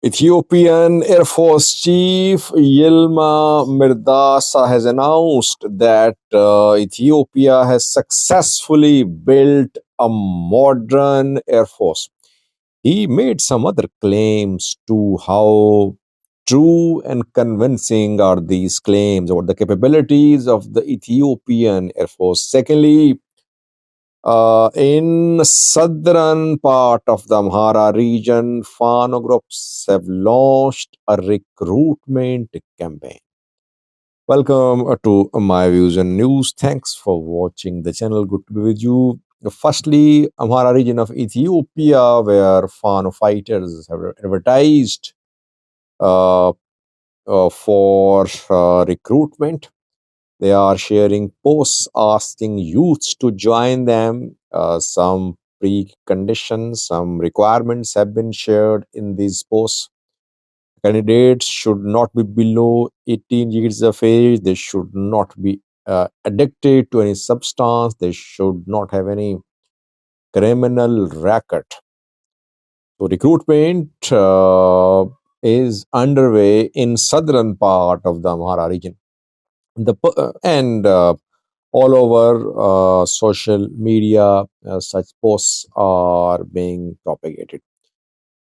Ethiopian Air Force Chief Yilma Mirdasa has announced that Ethiopia has successfully built a modern Air Force. He made some other claims to how true and convincing are these claims about the capabilities of the Ethiopian Air Force. Secondly, in southern part of the Amhara region, Fano groups have launched a recruitment campaign. Welcome to My Views and News. Thanks for watching the channel. Good to be with you. Firstly, Amhara region of Ethiopia, where Fano fighters have advertised uh, for recruitment. They are sharing posts asking youths to join them. Some preconditions, some requirements have been shared in these posts. Candidates should not be below 18 years of age. They should not be addicted to any substance. They should not have any criminal record. So recruitment is underway in southern part of the Amhara region. And all over social media, such posts are being propagated.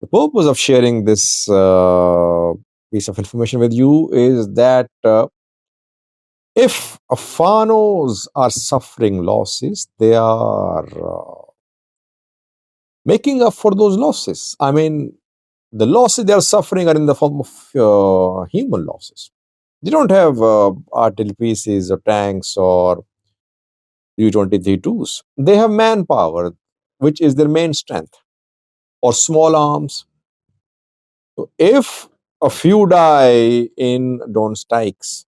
The purpose of sharing this piece of information with you is that if Fanos are suffering losses, they are making up for those losses. I mean, the losses they are suffering are in the form of human losses. They don't have artillery pieces or tanks or U-23s. They have manpower, which is their main strength, or small arms. So if a few die in drone strikes,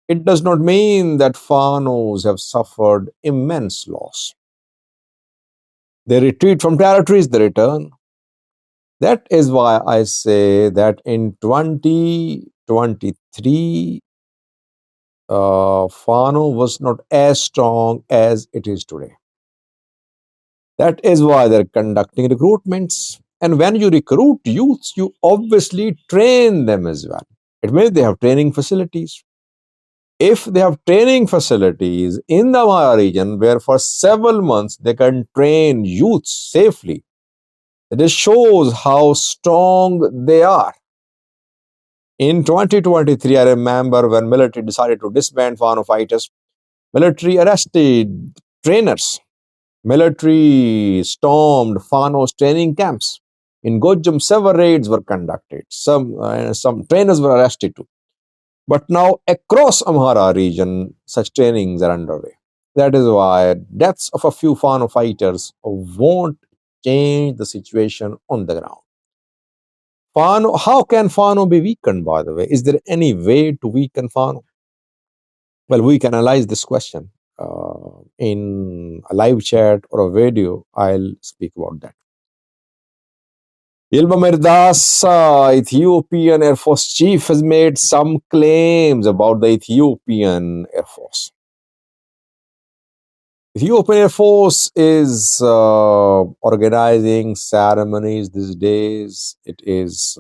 it does not mean that Fanos have suffered immense loss. They retreat from territories, they return. That is why I say that in 2023, Fano was not as strong as it is today. That is why they're conducting recruitments. And when you recruit youths, you obviously train them as well. It means they have training facilities. If they have training facilities in the Amhara region where for several months they can train youths safely, it shows how strong they are. In 2023, I remember when military decided to disband Fano fighters, military arrested trainers. Military stormed Fano's training camps. In Gojam, several raids were conducted. Some trainers were arrested too. But now across Amhara region, such trainings are underway. That is why deaths of a few Fano fighters won't change the situation on the ground. Fano, how can Fano be weakened, by the way? Is there any way to weaken Fano? Well, we can analyze this question in a live chat or a video. I'll speak about that. Yilma Mirdas, Ethiopian Air Force chief, has made some claims about the Ethiopian Air Force. Ethiopian Air Force is organizing ceremonies these days. It is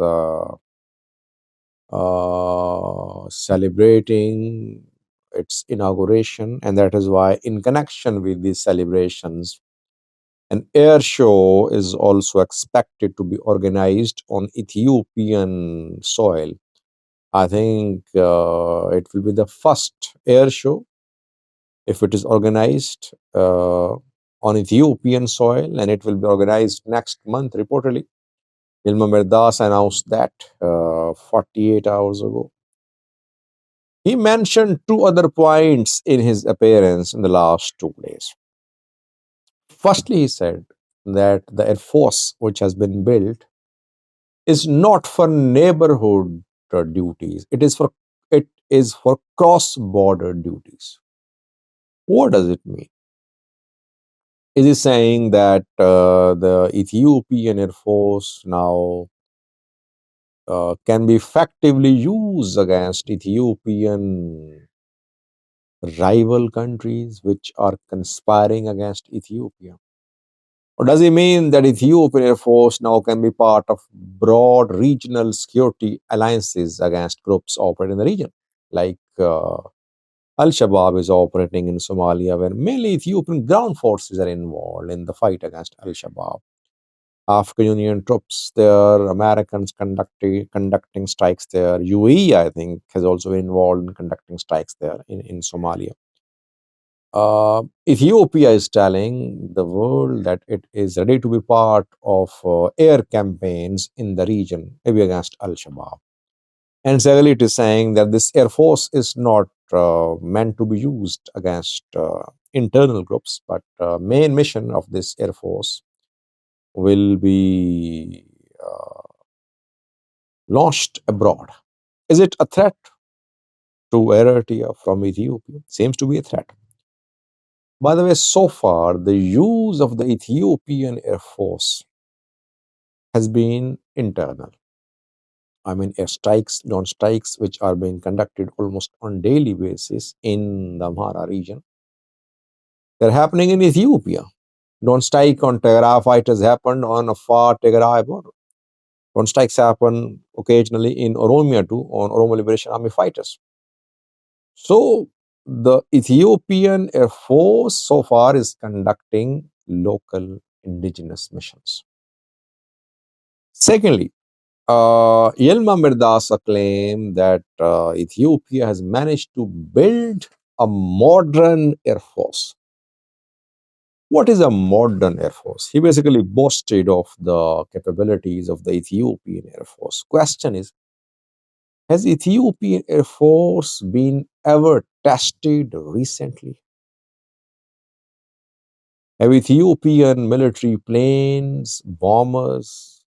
celebrating its inauguration, and that is why in connection with these celebrations, an air show is also expected to be organized on Ethiopian soil. I think it will be the first air show if it is organized on Ethiopian soil, and it will be organized next month reportedly. Yilma Mirdas announced that 48 hours ago. He mentioned two other points in his appearance in the last 2 days. Firstly, he said that the Air Force, which has been built, is not for neighborhood duties. It is for cross-border duties. What does it mean? Is he saying that the Ethiopian Air Force now can be effectively used against Ethiopian rival countries which are conspiring against Ethiopia? Or does it mean that Ethiopian Air Force now can be part of broad regional security alliances against groups operating in the region? Like Al-Shabaab is operating in Somalia, where mainly Ethiopian ground forces are involved in the fight against Al-Shabaab. African Union troops there, Americans conducting strikes there. UAE, I think, has also been involved in conducting strikes there in Somalia. Ethiopia is telling the world that it is ready to be part of air campaigns in the region, maybe against Al-Shabaab. And secondly, it is saying that this air force is not meant to be used against internal groups, but main mission of this air force will be launched abroad. Is it a threat to Eritrea from Ethiopia? Seems to be a threat. By the way, so far, the use of the Ethiopian Air Force has been internal. I mean, air strikes, drone strikes, which are being conducted almost on daily basis in the Amhara region. They're happening in Ethiopia. Drone strike on Tigray fighters happened on a far Tigray border. Drone strikes happen occasionally in Oromia too, on Oromo Liberation Army fighters. So the Ethiopian Air Force so far is conducting local indigenous missions. Secondly, Yilma Mirdasa claimed that Ethiopia has managed to build a modern air force. What is a modern air force? He basically boasted of the capabilities of the Ethiopian Air Force. Question is, has Ethiopian Air Force been ever tested recently? Have Ethiopian military planes, bombers,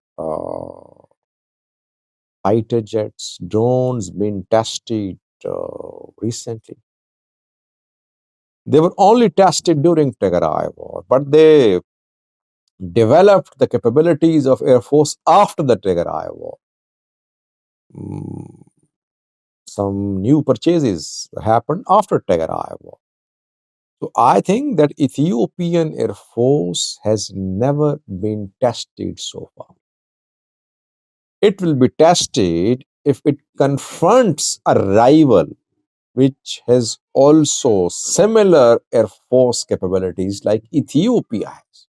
fighter jets, drones been tested recently? They were only tested during Tigray War, but they developed the capabilities of Air Force after the Tigray War. Mm, some new purchases happened after Tigray War. So I think that Ethiopian Air Force has never been tested so far. It will be tested if it confronts a rival which has also similar air force capabilities like Ethiopia has.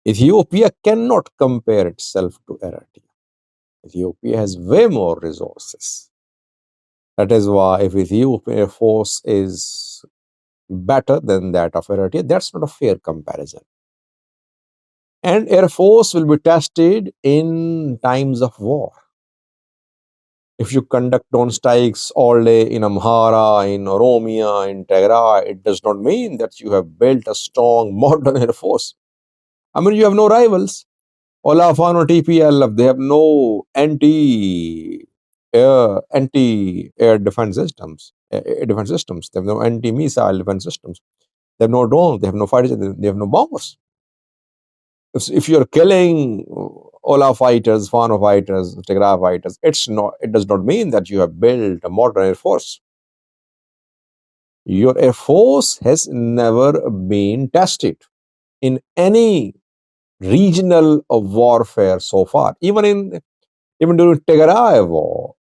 Ethiopia cannot compare itself to Eritrea. Ethiopia has way more resources. That is why if Ethiopian Air Force is better than that of Eritrea, that's not a fair comparison. And Air Force will be tested in times of war. If you conduct drone strikes all day in Amhara, in Oromia, in Tigray, it does not mean that you have built a strong modern air force. I mean, you have no rivals. Ola, Fano, TPLF, they have no anti-air defense systems. Defense systems. They have no anti-missile defense systems. They have no drones. They have no fighters. They have no bombers. If you're killing Ola fighters, Fano fighters, Tigray fighters, it does not mean that you have built a modern air force. Your air force has never been tested in any regional warfare so far. Even during Tigray war,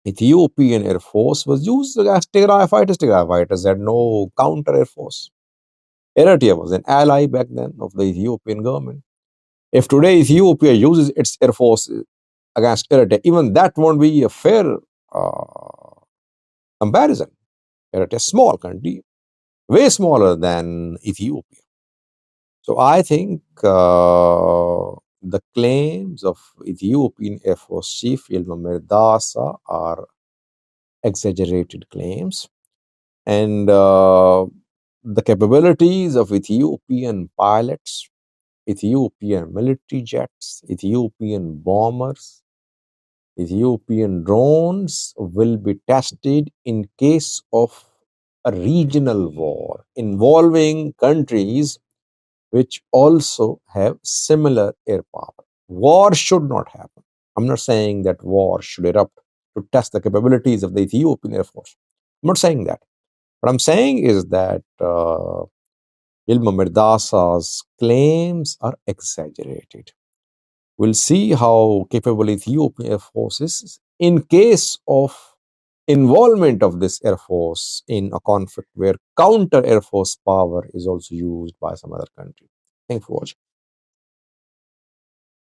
Ethiopian air force was used against Tigray fighters. Tigray fighters had no counter air force. Eritrea was an ally back then of the Ethiopian government. If today Ethiopia uses its air force against Eritrea, even that won't be a fair comparison. Eritrea is a small country, way smaller than Ethiopia. So I think the claims of Ethiopian Air Force Chief Yilma Mirdasa are exaggerated claims. And the capabilities of Ethiopian pilots, Ethiopian military jets, Ethiopian bombers, Ethiopian drones will be tested in case of a regional war involving countries which also have similar air power. War should not happen. I'm not saying that war should erupt to test the capabilities of the Ethiopian Air Force. I'm not saying that. What I'm saying is that Ilma Mirdasa's claims are exaggerated. We'll see how capable Ethiopian Air Force is in case of involvement of this Air Force in a conflict where counter Air Force power is also used by some other country. Thanks for watching.